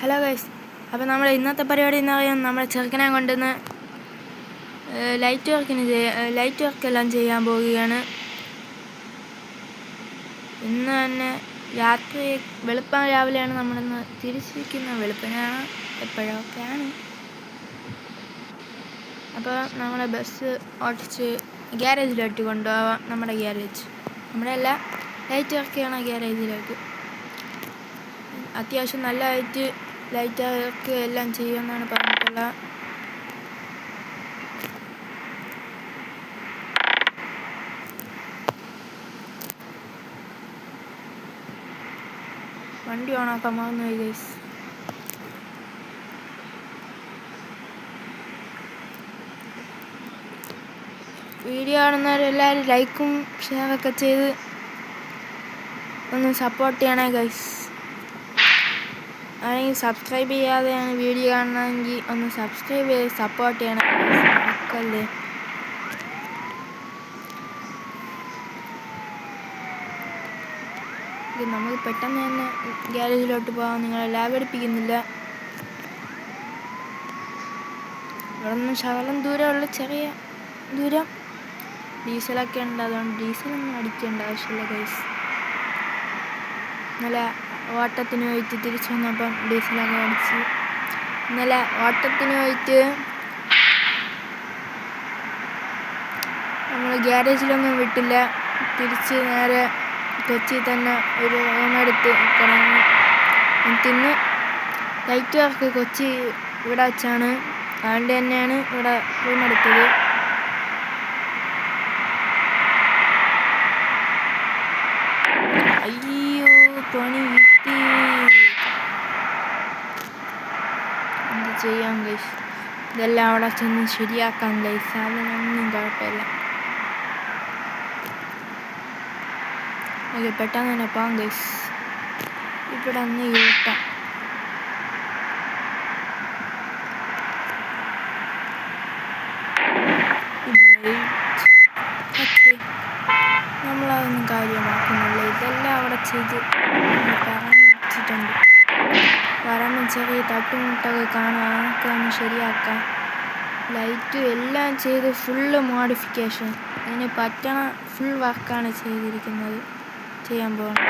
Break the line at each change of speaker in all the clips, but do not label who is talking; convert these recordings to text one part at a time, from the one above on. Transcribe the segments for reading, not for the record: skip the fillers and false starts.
Hello guys, അപ്പോൾ നമ്മുടെ ഇന്നത്തെ പരിപാടി എന്ന് പറയുന്നത് നമ്മുടെ ചെറുക്കനെ കൊണ്ടുവന്ന് ലൈറ്റ് വർക്കെല്ലാം ചെയ്യാൻ പോവുകയാണ്. ഇന്ന് തന്നെ രാത്രി വെളുപ്പം രാവിലെയാണ് നമ്മളിന്ന് തിരിച്ചിരിക്കുന്നത്. വെളുപ്പിനാണ് എപ്പോഴൊക്കെയാണ്. അപ്പോൾ നമ്മളെ ബസ് ഓടിച്ച് ഗ്യാരേജിലോട്ട് കൊണ്ടുപോവാം. നമ്മുടെ ലൈറ്റ് വർക്ക് ചെയ്യണ ഗ്യാരേജിലേക്ക്. അത്യാവശ്യം നല്ലതായിട്ട് ലൈറ്റ് വർക്ക് എല്ലാം ചെയ്യുമെന്നാണ് പറഞ്ഞിട്ടുള്ളത്. വണ്ടി ഓണാക്കാൻ മറന്നുപോയി ഗൈസ്. വീഡിയോ കാണുന്നവരെല്ലാവരും ലൈക്കും ഷെയറൊക്കെ ചെയ്ത് ഒന്ന് സപ്പോർട്ട് ചെയ്യണേ ഗൈസ്. അല്ലെങ്കിൽ സബ്സ്ക്രൈബ് ചെയ്യാതെയാണ് വീഡിയോ കാണണമെങ്കിൽ ഒന്ന് സബ്സ്ക്രൈബ് ചെയ്ത് സപ്പോർട്ട് ചെയ്യണം മക്കളല്ലേ. നമുക്ക് പെട്ടെന്ന് തന്നെ ഗ്യാരേജിലോട്ട് പോകാം. നിങ്ങളെ ലാഗ് അടിപ്പിക്കുന്നില്ല. ഇവിടെ നിന്ന് ശകലം ദൂരമുള്ള ചെറിയ ദൂരം. ഡീസലൊക്കെ ഉണ്ട്, അതുകൊണ്ട് ഡീസലൊന്നും അടിക്കേണ്ട ആവശ്യമില്ല ഗൈസ്. ഇന്നലെ ഓട്ടത്തിന് പോയിട്ട് തിരിച്ചു വന്നപ്പം ഡീസലൊക്കെ അടിച്ച്. ഇന്നലെ ഓട്ടത്തിന് പോയിട്ട് നമ്മൾ ഗ്യാരേജിലൊന്നും വിട്ടില്ല. തിരിച്ച് നേരെ കൊച്ചി തന്നെ ഒരു റൂമെടുത്ത് കിടന്നു. ഇന്ന് ലൈറ്റ് വർക്ക് കൊച്ചി ഇവിടെ വെച്ചാണ്, അതുകൊണ്ട് തന്നെയാണ് ഇവിടെ റൂമെടുത്തത്. അയ്യോ, പണി കിട്ടി. എന്ത് ചെയ്യാം ഗൈസ്, ഇതെല്ലാം അവിടെ ചെന്ന് ശരിയാക്കാൻ ഗൈസ്. അതിനൊന്നും കുഴപ്പമില്ല. ഓക്കെ, പെട്ടെന്ന് തന്നെ പോകാം ഗൈസ്. ഇവിടെ ഒന്ന് യൂട്ടാം. നമ്മളതൊന്നും കാര്യമാക്കുന്നില്ല. ഇതെല്ലാം അവിടെ ചെയ്ത് പറഞ്ഞു വെച്ചിട്ടുണ്ട്. വരുമ്പം ചെറിയ തട്ടുമുട്ടൊക്കെ കാണാം, അതൊക്കെ ഒന്ന് ശരിയാക്കാം. ലൈറ്റും എല്ലാം ചെയ്ത് ഫുള്ള് മോഡിഫിക്കേഷൻ. ഇതിന് പറ്റണ ഫുൾ വർക്കാണ് ചെയ്യാൻ പോകുന്നത്.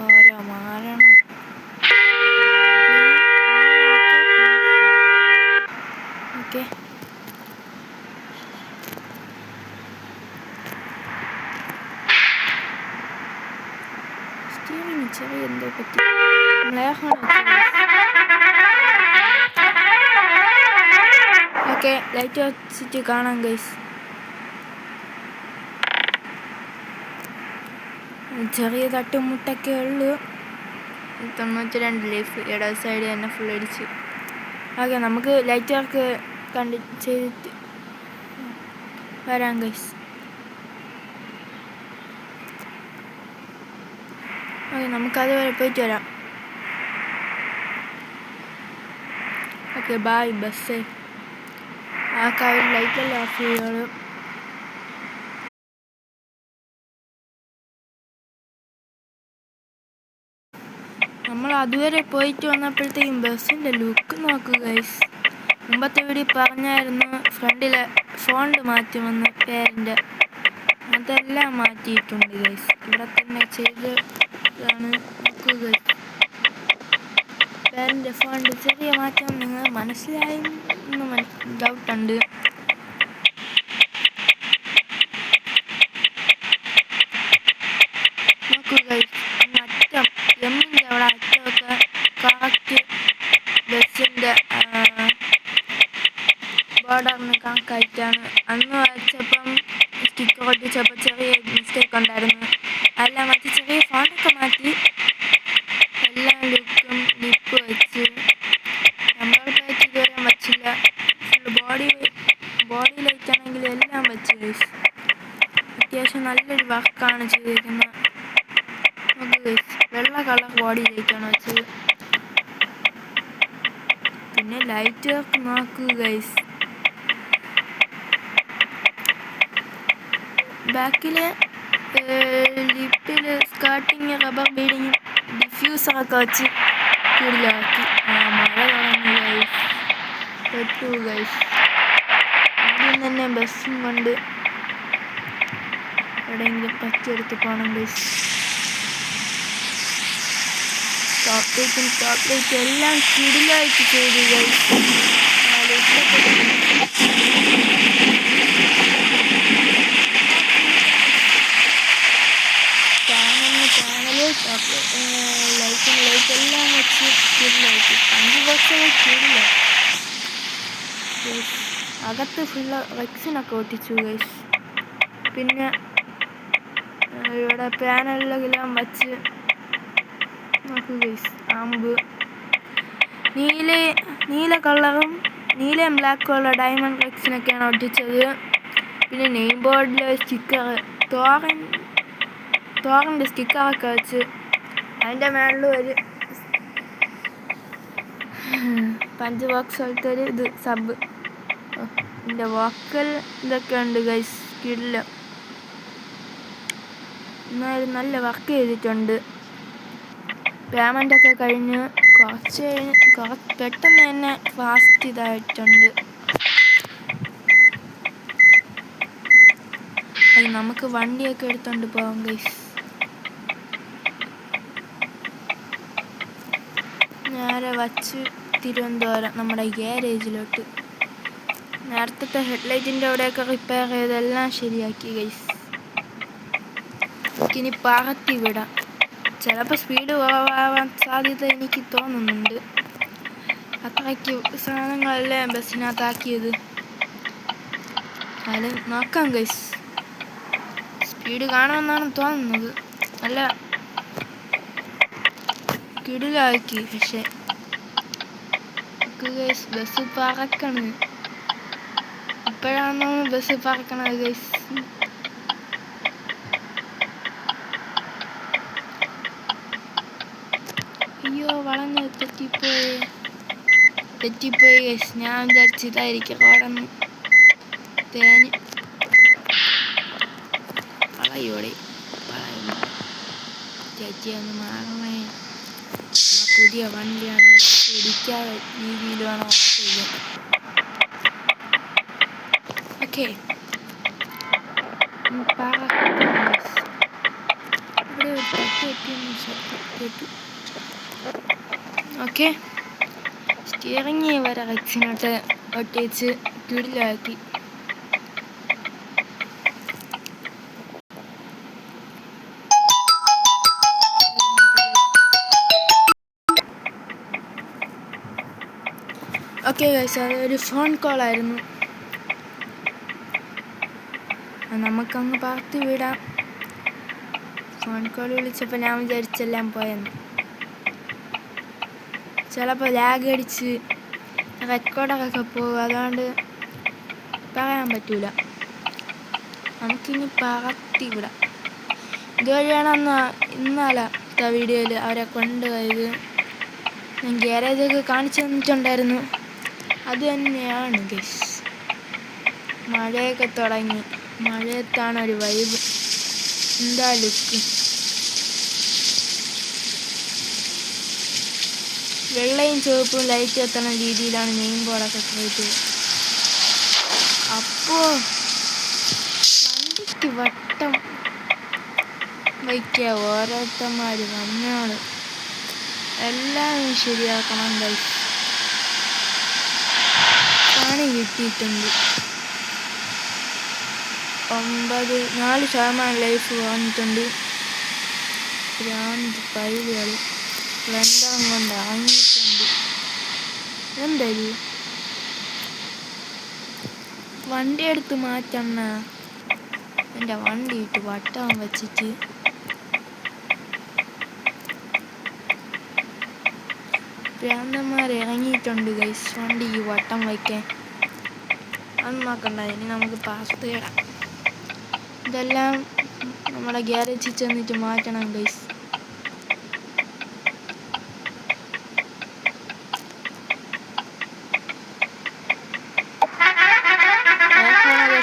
ഓരോ മാരണം. ഓക്കെ, സ്റ്റീറിന് ചെറിയ എന്തോ പറ്റി. ഓക്കെ, ലൈറ്റ് വെച്ചിട്ട് കാണാം ഗൈസ്. ചെറിയ തട്ടുമുട്ടൊക്കെ ഉള്ളൂ. 92 ലൈഫ് ഇടത് സൈഡ് തന്നെ ഫുൾ അടിച്ച്. ഓക്കെ, നമുക്ക് ലൈറ്റ് വർക്ക് ചെയ്തിട്ട് വരാം ഗൈസ്. ഓക്കെ, നമുക്കതുവരെ പോയിട്ട് വരാം. ഓക്കെ, ബായ് ബസ്. ആ കാര്യം ലൈറ്റെല്ലാം ഓഫ് ചെയ്യുകയുള്ളൂ. നമ്മൾ അതുവരെ പോയിട്ട് വന്നപ്പോഴത്തേക്കും ബസ്സിൻ്റെ ലുക്ക് നോക്കുക ഗൈസ്. മുമ്പത്തെ വീഡിയോ പറഞ്ഞായിരുന്നു ഫ്രണ്ടിലെ ഫോണ്ട് മാറ്റുമെന്ന്, പേരിൻ്റെ. അതെല്ലാം മാറ്റിയിട്ടുണ്ട് ഗൈസ്. ഇവിടെ തന്നെ ചെയ്തതാണ്. നോക്കുക ഗൈസ്, പേരിൻ്റെ ഫോണ്ട് ചെറിയ മാറ്റം നിങ്ങൾ മനസ്സിലായി എന്ന് ഡൗട്ടുണ്ട്. നോക്കുക ഗൈസ്, അറ്റം എമ്മിൻ്റെ അവിടെ അറ്റമൊക്കെ കറക്റ്റ് ബസ്സിൻ്റെ ബോർഡറിന് കണക്കായിട്ടാണ്. അന്ന് വരച്ചപ്പം സ്റ്റിക്കർ ഒട്ടിച്ചപ്പോൾ ചെറിയ മിസ്റ്റേക്ക് ഉണ്ടായിരുന്നു. അതെല്ലാം മാറ്റി ചെറിയ ഫോണ്ടൊക്കെ മാറ്റി എല്ലാം ലുക്കും ലിപ്പ് വെച്ച്. നമ്പർ പ്ലേറ്റ് ഇതുവരെ വച്ചില്ല. ഫുള്ള് ബോഡി ലൈറ്റ് ആണെങ്കിൽ എല്ലാം വെച്ച് ഗൈസ്. അത്യാവശ്യം നല്ലൊരു വർക്കാണ് ചെയ്തിരിക്കുന്നത്. നോക്കുക ഗൈസ്, വെള്ള കളർ ബോഡി ലൈറ്റാണ് വെച്ചത്. പിന്നെ ലൈറ്റ് വർക്ക് നോക്കുക ഗൈസ്. ബാക്കിൽ ലിപ്പിൽ സ്കേർട്ടിങ് റബ്ബർ ബീഡിങ് ഡിഫ്യൂസറൊക്കെ വെച്ച് സ്പീഡിലാക്കി. മഴ തുടങ്ങി ഗൈസ്. പെട്ടു ഗൈസ്. ആദ്യം തന്നെ ബസ്സും കൊണ്ട് എവിടെയെങ്കിലും പച്ചെടുത്ത് പോകണം ഗൈസ്. ചോക്ലേറ്റ് എല്ലാം സ്പീഡിലായിട്ട് ചെയ്തു ഗൈസ്. ലൈറ്റ് എല്ലാം വെച്ച് സ്പീഡിലായിട്ട് 5 ബോക്സുകൾ സ്പീഡിലായി. അകത്ത് ഫുള്ള് റെക്സിനൊക്കെ ഒട്ടിച്ചു ഗൈസ്. പിന്നെ ഇവിടെ പാനലെല്ലാം വച്ച് നോക്കൂ ഗൈസ്. ആമ്പ് നീല കളറും നീലയും ബ്ലാക്കും ഉള്ള ഡയമണ്ട് റെക്സിനൊക്കെയാണ് ഒട്ടിച്ചത്. പിന്നെ നെയിം ബോർഡിൽ സ്റ്റിക്കർ തോറിൻ്റെ സ്റ്റിക്കറൊക്കെ വെച്ച് അതിൻ്റെ മേളിൽ ഒരു 5 ബോക്സ് പോലത്തെ ഒരു ഇത് സബ്. ഇതിൻ്റെ വോക്കൽ ഇതൊക്കെ ഉണ്ട് ഗൈസ്. സ്കില്ല എന്നാലും നല്ല വർക്ക് ചെയ്തിട്ടുണ്ട്. പേയ്മെൻ്റൊക്കെ കഴിഞ്ഞ് കുറച്ച് പെട്ടെന്ന് തന്നെ ഫാസ്റ്റ് ഇതായിട്ടുണ്ട്. നമുക്ക് വണ്ടിയൊക്കെ എടുത്തോണ്ട് പോകാം ഗൈസ്. നേരെ വച്ച് തിരുവനന്തപുരം നമ്മുടെ ഗ്യാരേജിലോട്ട്. നേരത്തെ ഹെഡ്ലൈറ്റിൻ്റെ അവിടെയൊക്കെ റിപ്പയർ ചെയ്തെല്ലാം ശരിയാക്കി ഗൈസ്. ഇനി പറത്തി വിടാം. ചിലപ്പോൾ സ്പീഡ് കുറവാകാൻ സാധ്യത എനിക്ക് തോന്നുന്നുണ്ട്. അത്രയ്ക്ക് സാധനങ്ങളല്ലേ ബസ്സിനകത്താക്കിയത്. അത് നോക്കാം ഗൈസ്. സ്പീഡ് കാണുമെന്നാണ് തോന്നുന്നത്. നല്ല കിടിലാക്കി. പക്ഷേ ഗൈസ് ബസ് പറക്കണം. ഇപ്പോഴാണോ ബസ് പറക്കണത് ഗൈസ്? അയ്യോ വളഞ്ഞ് തെറ്റിപ്പോയി ഗൈസ്. ഞാൻ വിചാരിച്ചതായിരിക്കും റോഡൊന്ന് തേന് വളയോടെ ചേച്ചി ഒന്ന് മാറണേ. പുതിയ വണ്ടിയാണ്. ഇടിക്കാതെ രീതിയിൽ വേണം ഓഫ് ചെയ്യാൻ. ഓക്കെ ഇവിടെ ഓക്കെ സ്റ്റിയറിങ് വരെ റെക്സിനോട്ട് ഒട്ടിച്ച് കിടിലാക്കി. ഓക്കെ ഗൈസ്, അതൊരു ഫോൺ കോളായിരുന്നു. നമുക്കങ്ങ് പറത്തി വിടാം. ഫോൺ കോൾ വിളിച്ചപ്പോൾ ഞാൻ വിചാരിച്ചെല്ലാം പോയെന്ന്. ചിലപ്പോൾ ലാഗ് അടിച്ച് റെക്കോർഡറൊക്കെ പോകും. അതുകൊണ്ട് പറയാൻ പറ്റൂല. നമുക്കിനി പറത്തി വിടാം. ഇതുവഴിയാണ് ഇന്നലത്തെ വീഡിയോയിൽ അവരെ കൊണ്ടുപോയത്. ഞാൻ ഗ്യാരേജൊക്കെ കാണിച്ചു തന്നിട്ടുണ്ടായിരുന്നു. അത് തന്നെയാണ് ഗൈസ്. മഴയൊക്കെ തുടങ്ങി. മഴയത്താണ് ഒരു വൈബ്. എന്താ ലുക്ക്. വെള്ളയും ചുവപ്പും ലൈറ്റ് എത്തുന്ന രീതിയിലാണ് നെയിം ബോർഡൊക്കെ ചെയ്തത്. അപ്പോൾ വണ്ടിക്ക് വട്ടം വയ്ക്കുക. ഓരോരുത്തന്മാർ വന്നോള് എല്ലാം ശരിയാക്കണം ഗൈസ്. പണി കിട്ടിയിട്ടുണ്ട്. 4% ലൈഫ് വന്നിട്ടുണ്ട്. പൈലുകൾ വെണ്ടം കൊണ്ട് ഇറങ്ങിയിട്ടുണ്ട്. എന്തായാലും വണ്ടി എടുത്ത് മാറ്റണ. എൻ്റെ വണ്ടി ഇട്ട് വട്ടം വെച്ചിട്ട് പ്രാന്തന്മാർ ഇറങ്ങിയിട്ടുണ്ട് ഗൈസ്. വണ്ടിക്ക് വട്ടം വയ്ക്കാൻ അത് നോക്കണ്ട. ഇനി നമുക്ക് പാസ്ത ഇടാം. ഇതെല്ലാം നമ്മുടെ ഗ്യാരേജിൽ ചെന്നിട്ട് മാറ്റണം ഗൈസ്.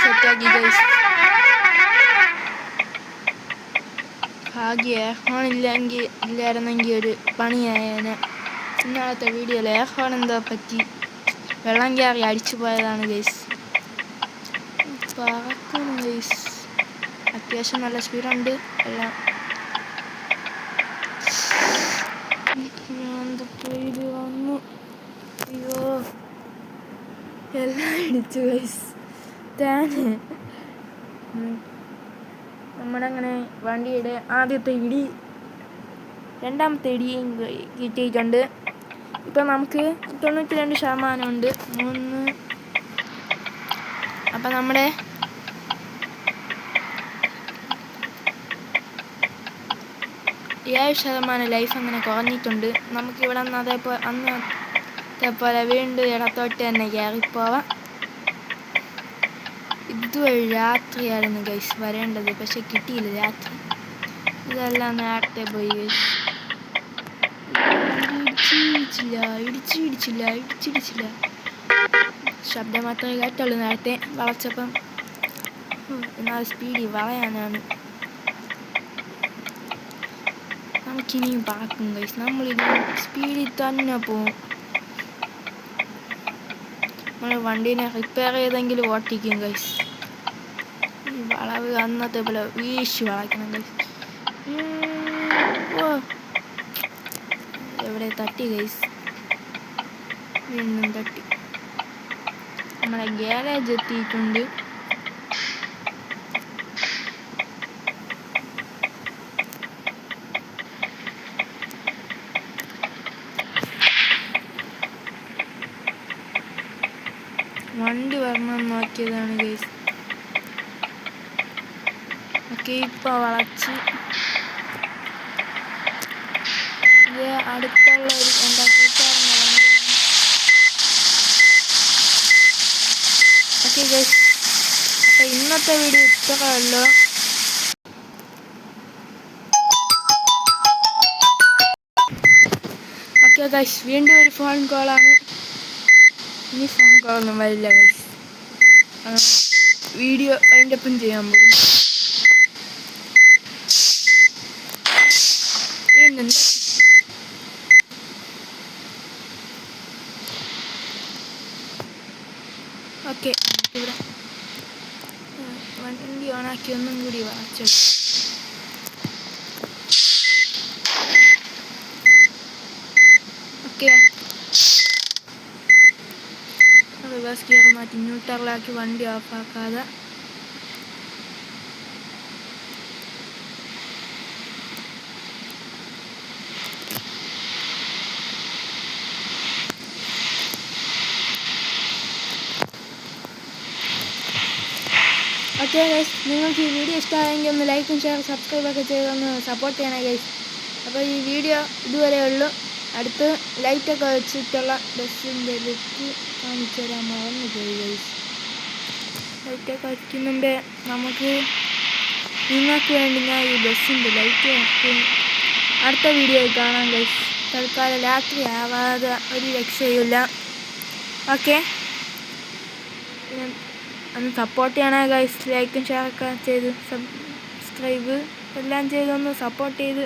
സെറ്റാക്കി ഗൈസ്. ഭാഗ്യ ഇല്ലായിരുന്നെങ്കിൽ ഒരു പണിയായേനെ. ഇന്നലത്തെ വീഡിയോയിൽ എയർ ഹോൺ എന്തോ പറ്റി വെള്ളം കയറി അടിച്ചു പോയതാണ് ഗൈസ്. പറക്കുന്നു ഗൈസ്, അത്യാവശ്യം നല്ല സ്പീഡുണ്ട് എല്ലാം. ഇത് വന്നു, അയ്യോ എല്ലാം ഇടിച്ചു ഗൈസ്. നമ്മളങ്ങനെ വണ്ടിയുടെ ആദ്യത്തെ ഇടി, രണ്ടാമത്തെ ഇടിയും കിട്ടിയിട്ടുണ്ട്. ഇപ്പം നമുക്ക് 92% ഉണ്ട്. 3 അപ്പം നമ്മുടെ 7% ലൈഫ് അങ്ങനെ കുറഞ്ഞിട്ടുണ്ട്. നമുക്കിവിടെ നിന്ന് അന്നത്തെ വീണ്ടും ഇടത്തോട്ട് തന്നെ കയറിപ്പോവാം. ഇതുവഴി രാത്രിയായിരുന്നു ഗൈസ് വരേണ്ടത്, പക്ഷെ കിട്ടിയില്ല രാത്രി. ഇതെല്ലാം നേരത്തെ പോയി ഗൈസ്. ഇടിച്ചിടിച്ചില്ല. ശബ്ദം മാത്രമേ കേട്ടുള്ളൂ നേരത്തെ വളച്ചപ്പം. എന്നാൽ സ്പീഡിൽ വളയാനാണ്. നമുക്കിനിയും പറക്കും ഗൈസ്. നമ്മളിനി സ്പീഡിൽ തന്നെ പോവും. നമ്മൾ വണ്ടീനെ റിപ്പയർ ചെയ്തെങ്കിലും ഓട്ടിക്കും ഗൈസ്. ഈ വളവ് അന്നത്തെ പോലെ വീശി വളയ്ക്കണം ഗൈസ്. എവിടെ തട്ടി ഗൈസ്, വീണ്ടും തട്ടി. നമ്മളെ ഗ്യാരേജ് എത്തിയിട്ടുണ്ട്. വണ്ടി വരണം നോക്കിയതാണ് ഗൈസ്. ഓക്കെ, ഇപ്പോൾ വളച്ച് ഇത് അടുത്തുള്ള ഒരു എന്താ കൂട്ടുകാരൻ്റെ വണ്ടിയാണ്. ഓക്കെ ഗൈസ്, അപ്പം ഇന്നത്തെ വീഡിയോ ഇത്രയല്ലോ. ഓക്കെ ഗൈസ്, വീണ്ടും ഒരു ഫോൺ കോളാണ്. ഇനി ഫോൺ കോളൊന്നും വരില്ല ഗൈസ്. വീഡിയോ വൈൻഡപ്പും ചെയ്യാൻ പോകും. ഓക്കെ, ഇവിടെ വണ്ടി ഓണാക്കി ഒന്നും കൂടി വളച്ചു. ഓക്കെ, റിവേഴ്സ് ഗിയർ മാറ്റി ന്യൂട്രലാക്കി വണ്ടി ഓഫാക്കാതെ. ഓക്കെ ഗൈസ്, നിങ്ങൾക്ക് ഈ വീഡിയോ ഇഷ്ടമായെങ്കിൽ ഒന്ന് ലൈക്കും ഷെയർ സബ്സ്ക്രൈബൊക്കെ ചെയ്തൊന്ന് സപ്പോർട്ട് ചെയ്യണേ ഗൈസ്. അപ്പോൾ ഈ വീഡിയോ ഇതുവരെ ഉള്ളൂ. അടുത്ത് ലൈറ്റൊക്കെ വെച്ചിട്ടുള്ള ബസ്സിൻ്റെ ലുക്ക് കാണിച്ചു തരാൻ മറന്നു പോയി ഗൈസ്. ലൈറ്റൊക്കെ വയ്ക്കും മുമ്പേ നിങ്ങൾക്ക് വേണ്ടി ഞാൻ ഈ ബസ്സിൻ്റെ ലൈറ്റ് വയ്ക്കും. അടുത്ത വീഡിയോയിൽ കാണാം ഗൈസ്. തൽക്കാലം രാത്രി ആവാതെ ഒരു രക്ഷയില്ല. ഓക്കെ, ഒന്ന് സപ്പോർട്ട് ചെയ്യണേ ഗൈസ്. ലൈക്കും ഷെയറൊക്കെ ചെയ്ത് സബ്സ്ക്രൈബ് എല്ലാം ചെയ്തൊന്ന് സപ്പോർട്ട് ചെയ്ത്.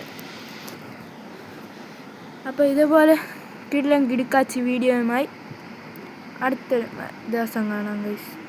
അപ്പോൾ ഇതുപോലെ കിടിലം കിടുക്കാച്ചി വീഡിയോയുമായി അടുത്ത ദിവസം കാണാം ഗൈസ്.